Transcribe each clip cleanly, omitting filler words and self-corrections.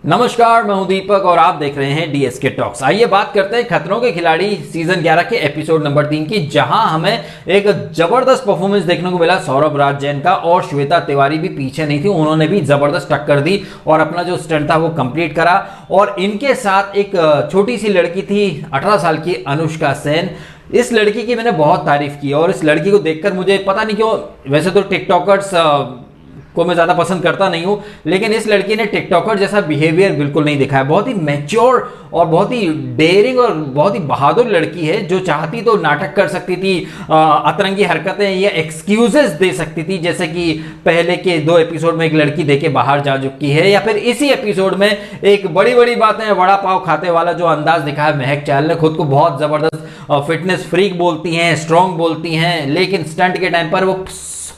नमस्कार, मैं हूं दीपक और आप देख रहे हैं डीएसके टॉक्स। आइए बात करते हैं खतरों के खिलाड़ी सीजन 11 के एपिसोड नंबर 3 की, जहां हमें एक जबरदस्त परफॉर्मेंस देखने को मिला सौरभ राज जैन का। और श्वेता तिवारी भी पीछे नहीं थी, उन्होंने भी जबरदस्त टक्कर दी और अपना जो स्टंट था वो कंप्लीट करा। और इनके साथ एक छोटी सी लड़की थी 18 साल की, अनुष्का सेन। इस लड़की की मैंने बहुत तारीफ की और इस लड़की को देखकर मुझे पता नहीं क्यों, वैसे तो टिकटॉकर्स को मैं ज़्यादा पसंद करता नहीं हूं, लेकिन इस लड़की ने टिकटॉकर जैसा बिहेवियर बिल्कुल नहीं दिखाया। बहुत ही मैच्योर और बहुत ही डेयरिंग और बहुत ही बहादुर लड़की है, जो चाहती तो नाटक कर सकती थी, अतरंगी हरकतें या एक्सक्यूजेस दे सकती थी, जैसे कि पहले के 2 एपिसोड में एक लड़की देके बाहर जा चुकी है, या फिर इसी एपिसोड में एक बड़ी बड़ी बातें वड़ा पाव खाते वाला जो अंदाज दिखाया महक चहल ने। खुद को बहुत जबरदस्त फिटनेस फ्रीक बोलती हैं, स्ट्रांग बोलती हैं, लेकिन स्टंट के टाइम पर वो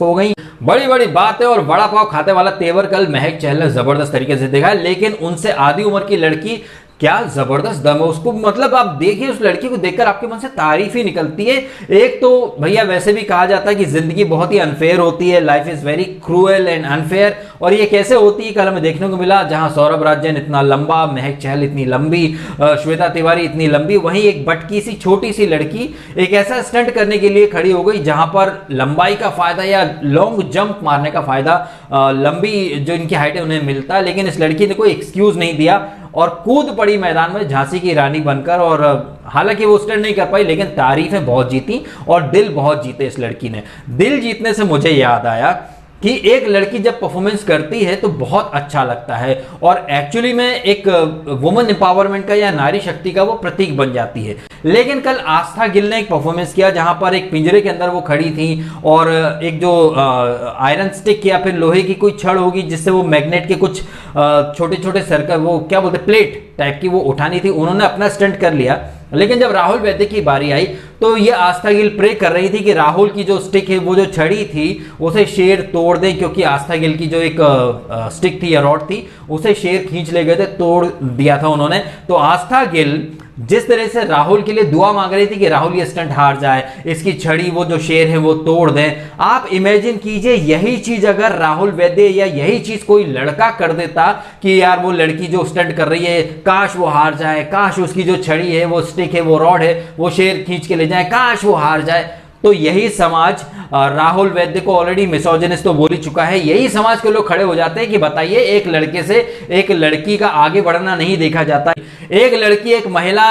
हो गई। बड़ी बड़ी बातें और बड़ा पाव खाते वाला तेवर कल महक चहल ने जबरदस्त तरीके से देखा, लेकिन उनसे आधी उम्र की लड़की, क्या जबरदस्त दम है उसको। मतलब आप देखिए, उस लड़की को देखकर आपके मन से तारीफ ही निकलती है। एक तो भैया वैसे भी कहा जाता है कि जिंदगी बहुत ही अनफेयर होती है, life is very cruel and unfair, और ये कैसे होती है कल हमें देखने को मिला, जहां सौरभ राज जैन इतना लंबा, महक चहल इतनी लंबी, श्वेता तिवारी इतनी लंबी, वहीं एक बटकी सी छोटी सी लड़की एक ऐसा स्टंट करने के लिए खड़ी हो गई जहां पर लंबाई का फायदा या लॉन्ग जंप मारने का फायदा लंबी जो इनकी हाइट है उन्हें मिलता है, लेकिन इस लड़की ने कोई एक्सक्यूज नहीं दिया और कूद पड़ी मैदान में झांसी की रानी बनकर। और हालांकि वो स्टंट नहीं कर पाई, लेकिन तारीफें बहुत जीती और दिल बहुत जीते इस लड़की ने। दिल जीतने से मुझे याद आया कि एक लड़की जब परफॉर्मेंस करती है तो बहुत अच्छा लगता है, और एक्चुअली में एक वुमेन एम्पावरमेंट का या नारी शक्ति का वो प्रतीक बन जाती है। लेकिन कल आस्था गिल ने एक परफॉर्मेंस किया जहां पर एक पिंजरे के अंदर वो खड़ी थी और एक जो आयरन स्टिक या फिर लोहे की कोई छड़ होगी जिससे वो मैग्नेट के कुछ छोटे छोटे सर्कल, वो क्या बोलते, प्लेट टाइप की वो उठानी थी, उन्होंने अपना स्टंट कर लिया। लेकिन जब राहुल वैद्य की बारी आई तो ये आस्था गिल प्रे कर रही थी कि राहुल की जो स्टिक है, वो जो छड़ी थी, उसे शेर तोड़ दे, क्योंकि आस्था गिल की जो एक स्टिक थी या रॉड थी उसे शेर खींच ले गए थे, तोड़ दिया था उन्होंने। तो आस्था गिल जिस तरह से राहुल के लिए दुआ मांग रही थी कि राहुल ये स्टंट हार जाए, इसकी छड़ी वो जो शेर है वो तोड़ दें, आप इमेजिन कीजिए यही चीज अगर राहुल वैद्य या यही चीज कोई लड़का कर देता कि यार वो लड़की जो स्टंट कर रही है काश वो हार जाए, काश उसकी जो छड़ी है, वो स्टिक है, वो रॉड है, वो शेर खींच के ले जाए, काश वो हार जाए। तो यही समाज राहुल वैद्य को ऑलरेडी मिसोजिनिस्ट तो बोल ही चुका है, यही समाज के लोग खड़े हो जाते हैं कि बताइए, एक लड़के से एक लड़की का आगे बढ़ना नहीं देखा जाता। एक लड़की, एक महिला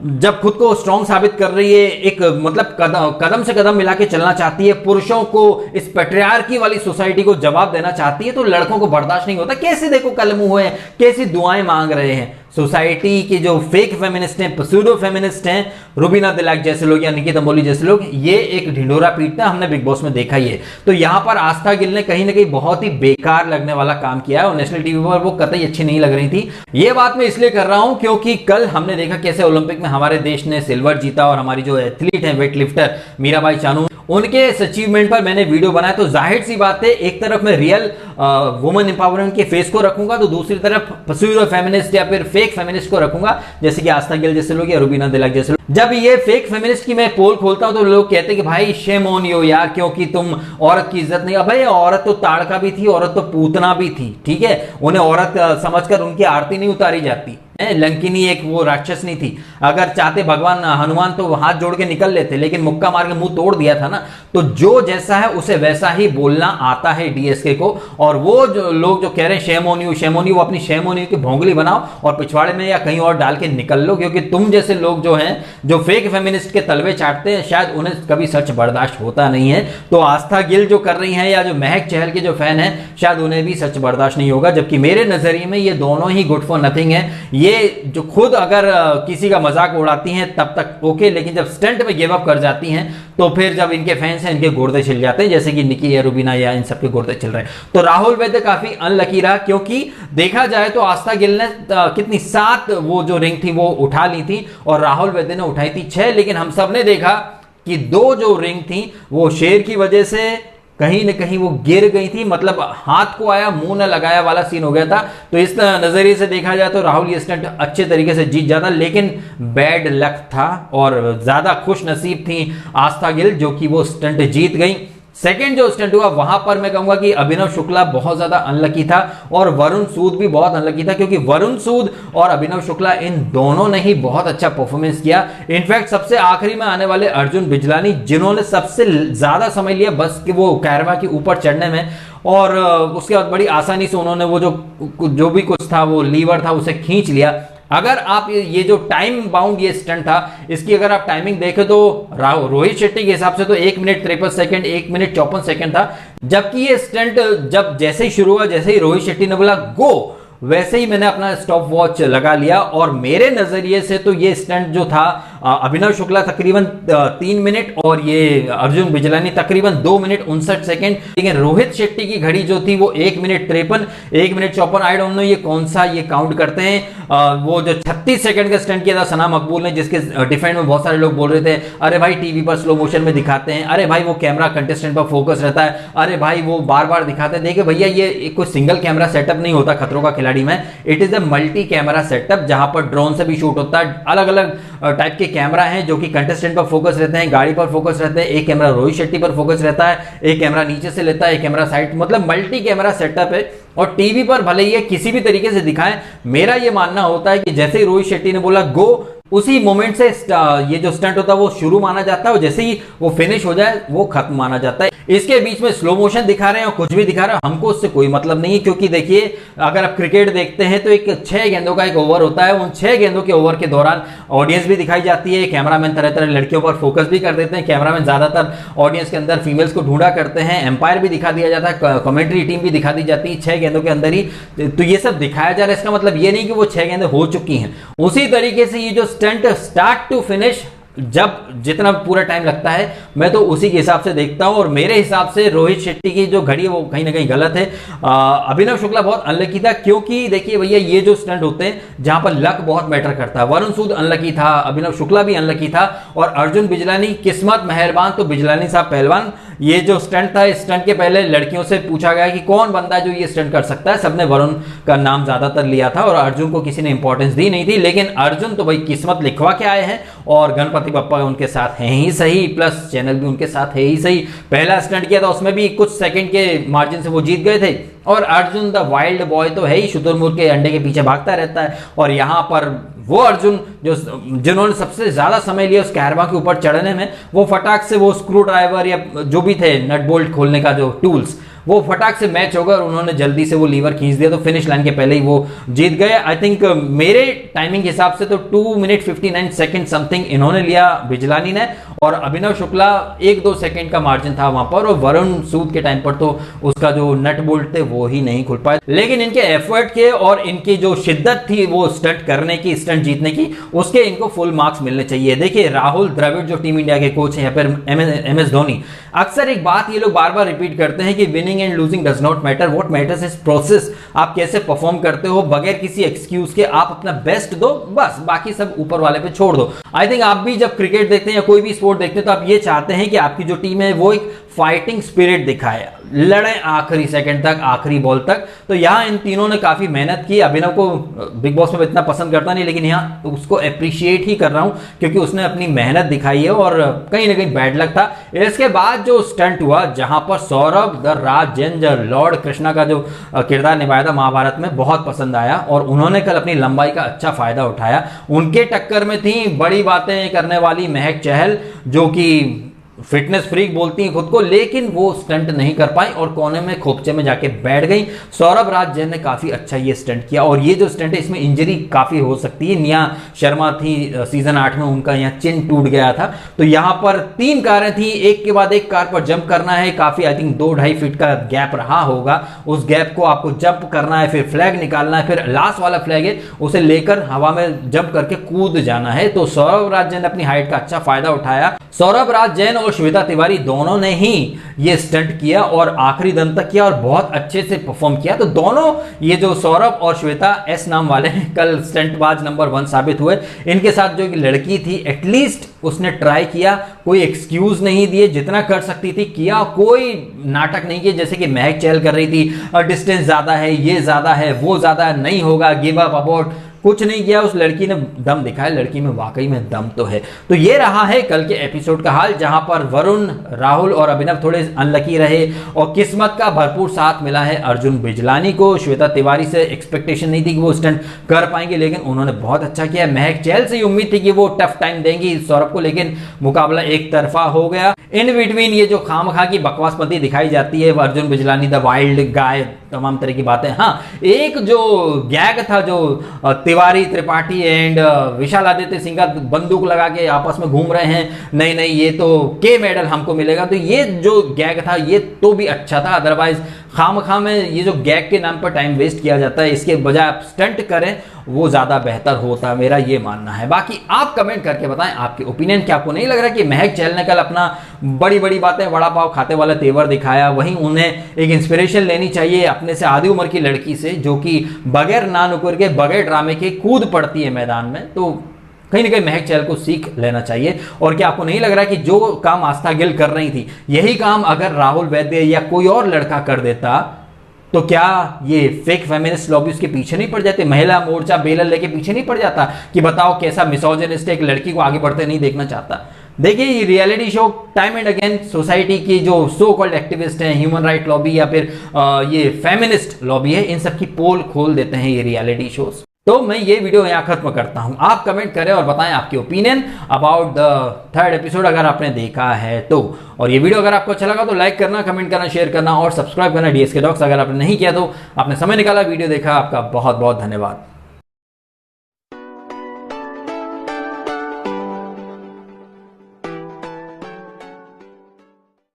जब खुद को स्ट्रांग साबित कर रही है, एक मतलब कदम से कदम मिला के चलना चाहती है, पुरुषों को, इस पेट्रियार्की वाली सोसाइटी को जवाब देना चाहती है, तो लड़कों को बर्दाश्त नहीं होता। कैसे देखो कल मुंह हुए, कैसी दुआएं मांग रहे हैं। सोसाइटी के जो फेक फेमिनिस्ट हैं, पसूडो फेमिनिस्ट हैं, रुबीना दिलाक जैसे लोग या निकी तंबोली जैसे लोग, ये एक ढिंढोरा पीटते हैं, हमने बिग बॉस में देखा ही है। तो यहां पर आस्था गिल ने कहीं ना कहीं बहुत ही बेकार लगने वाला काम किया है और नेशनल टीवी पर वो कतई अच्छी नहीं लग रही थी। ये बात मैं इसलिए कर रहा हूं क्योंकि कल हमने देखा कैसे ओलंपिक में हमारे देश ने सिल्वर जीता और हमारी जो एथलीट है वेट लिफ्टर मीराबाई चानू, उनके इस अचीवमेंट पर मैंने वीडियो बनाया। तो जाहिर सी बात है, एक तरफ मैं रियल वुमेन एम्पावरमेंट के फेस को रखूंगा, तो दूसरी तरफ पसूडो फेमिनिस्ट या फिर फेक फेमिनिस्ट को रखूंगा, जैसे कि आस्था गिल जैसे लोग या रुबीना दिलाक जैसे लोग। जब ये फेक फेमिनिस्ट की मैं पोल खोलता हूं तो लोग कहते हैं कि भाई शेम ऑन यू यार, क्योंकि तुम औरत की इज्जत नहीं। अबे औरत तो ताड़का भी थी, औरत तो पूतना भी थी, ठीक है, उन्हें औरत समझकर उनकी आरती नहीं उतारी जाती। लंकिनी एक वो राक्षस नहीं थी, अगर चाहते भगवान हनुमान तो हाथ जोड़ के निकल लेते, लेकिन मुक्का मार के मुंह तोड़ दिया था ना। तो जो जैसा है उसे वैसा ही बोलना आता है डीएसके को। और वो जो लोग जो कह रहे हैं शेम ऑन यू, वो अपनी शेम ऑन यू की भोंगली बनाओ और पिछवाड़े में या कहीं और डाल के निकल लो, क्योंकि तुम जैसे लोग जो हैं, जो फेक फेमिनिस्ट के तलवे चाटते हैं, शायद उन्हें कभी सच बर्दाश्त होता नहीं है। तो आस्था गिल जो कर रही है या जो महक चहल के जो फैन है, शायद उन्हें भी सच बर्दाश्त नहीं होगा। जबकि मेरे नजरिए में ये दोनों ही गुड फॉर नथिंग है। ये जो खुद अगर किसी का मजाक उड़ाती हैं तब तक ओके, लेकिन जब स्टंट में गिव अप कर जाती हैं तो फिर जब इनके फैंस हैं, इनके गुर्दे छिल जाते हैं, जैसे कि निकी या रुबीना या इन सबके गुर्दे छिल रहे हैं। तो राहुल वैद्य काफी अनलकी रहा, क्योंकि देखा जाए तो आस्था गिल ने कितनी 7 वो जो रिंग थी वो उठा ली थी और राहुल वैद्य ने उठाई थी 6, लेकिन हम सब ने देखा कि 2 जो रिंग थी वो शेर की वजह से कहीं न कहीं वो गिर गई थी, मतलब हाथ को आया मुंह न लगाया वाला सीन हो गया था। तो इस नजरिए से देखा जाए तो राहुल ये स्टंट अच्छे तरीके से जीत जाता, लेकिन बैड लक था और ज्यादा खुश नसीब थी आस्था गिल जो कि वो स्टंट जीत गई। सेकंड जो स्टंट हुआ वहां पर मैं कहूंगा कि अभिनव शुक्ला बहुत ज्यादा अनलकी था और वरुण सूद भी बहुत अनलकी था, क्योंकि वरुण सूद और अभिनव शुक्ला इन दोनों ने ही बहुत अच्छा परफॉर्मेंस किया। इनफैक्ट सबसे आखिरी में आने वाले अर्जुन बिजलानी, जिन्होंने सबसे ज्यादा समय लिया बस कि वो कैरवा के ऊपर चढ़ने में, और उसके बाद बड़ी आसानी से उन्होंने वो जो भी कुछ था वो लीवर था उसे खींच लिया। अगर आप ये जो टाइम बाउंड ये स्टंट था, इसकी अगर आप टाइमिंग देखें तो रोहित शेट्टी के हिसाब से तो 1 मिनट 53 सेकंड 1 मिनट 54 सेकंड था, जबकि ये स्टंट जब जैसे ही शुरू हुआ, जैसे ही रोहित शेट्टी ने बोला गो, वैसे ही मैंने अपना स्टॉप वॉच लगा लिया। और मेरे नजरिए से तो ये स्टंट जो था, अभिनव शुक्ला तकरीबन 3 मिनट और ये अर्जुन बिजलानी तकरीबन 2 मिनट 59 सेकंड, लेकिन रोहित शेट्टी की घड़ी जो थी वो 1 minute 53 1 minute 54, I don't know ये कौन सा ये काउंट करते हैं। वो जो 36 सेकंड का स्टंट किया था सना मकबूल ने, जिसके डिफेंड में बहुत सारे लोग बोल रहे थे अरे भाई टीवी पर स्लो मोशन में दिखाते हैं, अरे भाई वो कैमरा कंटेस्टेंट पर फोकस रहता है, अरे भाई वो बार बार दिखाते हैं। देखिए भैया, ये कोई सिंगल कैमरा सेटअप नहीं होता खतरों का खिलाड़ी में, it is a multi camera setup, जहां पर ड्रोन से भी शूट होता है। अलग अलग टाइप के कैमरा हैं जो कि कंटेस्टेंट पर फोकस रहते हैं, गाड़ी पर फोकस रहते हैं, एक कैमरा रोहित शेट्टी पर फोकस रहता है, एक कैमरा नीचे से लेता है, एक कैमरा साइड, मतलब मल्टी कैमरा सेटअप है। और टीवी पर भले ही किसी भी तरीके से दिखाएं, मेरा यह मानना होता है कि जैसे ही रोहित शेट्टी ने बोला गो, उसी मोमेंट से ये जो स्टंट होता है वो शुरू माना जाता है, और जैसे ही वो फिनिश हो जाए वो खत्म माना जाता है। इसके बीच में स्लो मोशन दिखा रहे हैं और कुछ भी दिखा रहे हैं, हमको उससे कोई मतलब नहीं है, क्योंकि देखिए अगर आप क्रिकेट देखते हैं तो एक 6 गेंदों का एक ओवर होता है, उन 6 गेंदों के ओवर के दौरान ऑडियंस भी दिखाई जाती है, कैमरामैन तरह तरह लड़कियों पर फोकस भी कर देते हैं, कैमरामैन ज्यादातर ऑडियंस के अंदर फीमेल्स को ढूंढा करते हैं, एम्पायर भी दिखा दिया जाता है, कमेंट्री टीम भी दिखा दी जाती है 6 गेंदों के अंदर ही। तो ये सब दिखाया जा रहा है, इसका मतलब ये नहीं कि वो 6 गेंदें हो चुकी हैं। उसी तरीके से ये जो स्टंट स्टार्ट टू फिनिश, जब जितना पूरा टाइम लगता है मैं तो उसी के हिसाब से देखता हूं, और मेरे हिसाब से रोहित शेट्टी की जो घड़ी है वो कहीं ना कहीं गलत है। अभिनव शुक्ला बहुत अनलकी था, क्योंकि देखिए भैया ये जो स्टंट होते हैं जहां पर लक बहुत मैटर करता है, वरुण सूद अनलकी था, अभिनव शुक्ला भी अनलकी था, और अर्जुन बिजलानी किस्मत मेहरबान तो बिजलानी साहब पहलवान। ये जो स्टंट था, इस स्टंट के पहले लड़कियों से पूछा गया कि कौन बंदा है जो ये स्टंट कर सकता है, सबने वरुण का नाम ज्यादातर लिया था और अर्जुन को किसी ने इंपॉर्टेंस दी नहीं थी, लेकिन अर्जुन तो भाई किस्मत लिखवा के आए हैं और गणपति बप्पा उनके साथ हैं ही सही, प्लस चैनल भी उनके साथ है ही सही। पहला स्टंट किया था उसमें भी कुछ सेकंड के मार्जिन से वो जीत गए थे, और अर्जुन द वाइल्ड बॉय तो है ही, शुतुरमुर्ग के अंडे के पीछे भागता रहता है। और यहां पर वो अर्जुन जिन्होंने सबसे ज्यादा समय लिया उस कैरवा के ऊपर चढ़ने में, वो फटाक से वो स्क्रू ड्राइवर या जो भी थे नट बोल्ट खोलने का जो टूल्स, वो फटाक से मैच होगा और उन्होंने जल्दी से वो लीवर खींच दिया, तो फिनिश लाइन के पहले ही वो जीत गए। आई थिंक मेरे टाइमिंग के हिसाब से तो 2 मिनट 59 सेकंड समथिंग इन्होंने लिया बिजलानी ने, और अभिनव शुक्ला 1-2 सेकंड का मार्जिन था वहां पर, और वरुण सूद के टाइम पर तो उसका जो नट बोल्ट थे वो ही नहीं खुल पाए। लेकिन इनके एफर्ट के और इनकी जो शिद्दत थी वो स्टंट करने की, स्टंट जीतने की, उसके इनको फुल मार्क्स मिलने चाहिए। देखिए राहुल द्रविड़ जो टीम इंडिया के कोच हैं, या फिर MS धोनी, अक्सर एक बात ये लोग बार बार रिपीट करते हैं कि winning and losing does not matter, what matters is process. आप कैसे परफॉर्म करते हो बगैर किसी एक्सक्यूज के, आप अपना बेस्ट दो, बस बाकी सब ऊपर वाले पे छोड़ दो। आई थिंक आप भी जब क्रिकेट देखते हैं या कोई भी स्पोर्ट देखते हैं तो आप ये चाहते हैं कि आपकी जो टीम है वो एक फाइटिंग स्पिरिट दिखाए, लड़े आखिरी सेकंड तक, आखिरी बॉल तक। तो यहां इन तीनों ने काफी मेहनत की। अभिनव को बिग बॉस में इतना पसंद करता नहीं, लेकिन यहां उसको अप्रिशिएट ही कर रहा हूं क्योंकि उसने अपनी मेहनत दिखाई है, और कहीं ना कहीं बैड लक था। इसके बाद जो स्टंट हुआ जहां पर Saurabh the Raj Jain Lord Krishna का जो किरदार निभाया था महाभारत में, बहुत पसंद आया, और उन्होंने कल अपनी लंबाई का अच्छा फायदा उठाया। उनके टक्कर में थी बड़ी बातें करने वाली महक चहल, जो कि फिटनेस फ्रीक बोलती हैं खुद को, लेकिन वो स्टंट नहीं कर पाई और कोने में खोपचे में जाके बैठ गई। सौरभ राज जैन ने काफी अच्छा ये स्टंट किया, और ये जो स्टंट है इसमें इंजरी काफी हो सकती है। निया शर्मा थी सीजन 8 में, उनका यहाँ चिन टूट गया था। तो यहाँ पर 3 कारें थी, एक के बाद एक कार पर जंप करना है, काफी आई थिंक 2-2.5 फीट का गैप रहा होगा, उस गैप को आपको जंप करना है, फिर फ्लैग निकालना है, फिर लास्ट वाला फ्लैग है उसे लेकर हवा में जंप करके कूद जाना है। तो सौरभ राज जैन ने अपनी हाइट का अच्छा फायदा उठाया। सौरभ राज जैन और श्वेता तिवारी दोनों ने ही ये स्टंट किया और आखिरी दम तक किया और बहुत अच्छे से परफॉर्म किया। तो दोनों ये जो सौरभ और श्वेता एस नाम वाले हैं, कल स्टंटबाज नंबर 1 साबित हुए। इनके साथ जो एक लड़की थी, एटलीस्ट उसने ट्राई किया, कोई एक्सक्यूज नहीं दिए, जितना कर सकती थी किया, कोई नाटक नहीं किया जैसे कि महक चहल कर रही थी, डिस्टेंस ज्यादा है, ये ज्यादा है, वो ज्यादा नहीं होगा, गिव अप अबाउट, कुछ नहीं किया, उस लड़की ने दम दिखाया, लड़की में वाकई में दम तो है। तो ये रहा है कल के एपिसोड का हाल, जहां पर वरुण, राहुल और अभिनव थोड़े अनलकी रहे और किस्मत का भरपूर साथ मिला है अर्जुन बिजलानी को। श्वेता तिवारी से एक्सपेक्टेशन नहीं थी कि वो स्टंट कर पाएंगे, लेकिन उन्होंने बहुत अच्छा किया। महक चहल से उम्मीद थी कि वो टफ टाइम देंगी सौरभ को, लेकिन मुकाबला एक तरफा हो गया। इन बिटवीन ये जो खामखा की बकवासपंती दिखाई जाती है, अर्जुन बिजलानी द वाइल्ड गाय, तमाम तरह की बातें। हाँ, एक जो गैग था, जो तिवारी, त्रिपाठी एंड विशाल आदित्य सिंह का बंदूक लगा के आपस में घूम रहे हैं, नहीं नहीं ये तो के मेडल हमको मिलेगा, तो ये जो गैग था ये तो भी अच्छा था। अदरवाइज खामखा में ये जो गैग के नाम पर टाइम वेस्ट किया जाता है, इसके बजाय आप स्टंट करें, वो ज्यादा बेहतर होता, मेरा ये मानना है। बाकी आप कमेंट करके बताएं आपके ओपिनियन। क्या आपको नहीं लग रहा कि महक चहल ने कल अपना बड़ी बड़ी बातें, वड़ा पाव खाते वाला तेवर दिखाया? वहीं उन्हें एक इंस्पिरेशन लेनी चाहिए अपने से आधी उम्र की लड़की से, जो कि बगैर ना नुकुर के, बगैर ड्रामे के कूद पड़ती है मैदान में। तो कहीं ना कहीं महक चहल को सीख लेना चाहिए। और क्या आपको नहीं लग रहा कि जो काम आस्था गिल कर रही थी, यही काम अगर राहुल वैद्य या कोई और लड़का कर देता, तो क्या ये फेक फेमिनिस्ट लॉबी उसके पीछे नहीं पड़ जाते? महिला मोर्चा बेलर लेके पीछे नहीं पड़ जाता कि बताओ कैसा मिसोजिनिस्ट एक लड़की को आगे बढ़ते नहीं देखना चाहता? देखिए, ये reality show time and again society की जो सो कॉल्ड एक्टिविस्ट हैं, ह्यूमन राइट लॉबी या फिर ये फेमिनिस्ट लॉबी है, इन सब की पोल खोल देते हैं ये रियलिटी शोज। तो मैं ये वीडियो यहाँ खत्म करता हूँ। आप कमेंट करें और बताएं आपके opinion about the third episode अगर आपने देखा है तो। और ये वीडियो अगर आपको अच्छा लगा तो लाइक करना, कमेंट करना, शेयर करना और सब्सक्राइब करना डीएसके टॉक्स। अगर आपने नहीं किया तो आपने समय निकाला, वीडियो देखा, आपका बहुत बहुत धन्यवाद।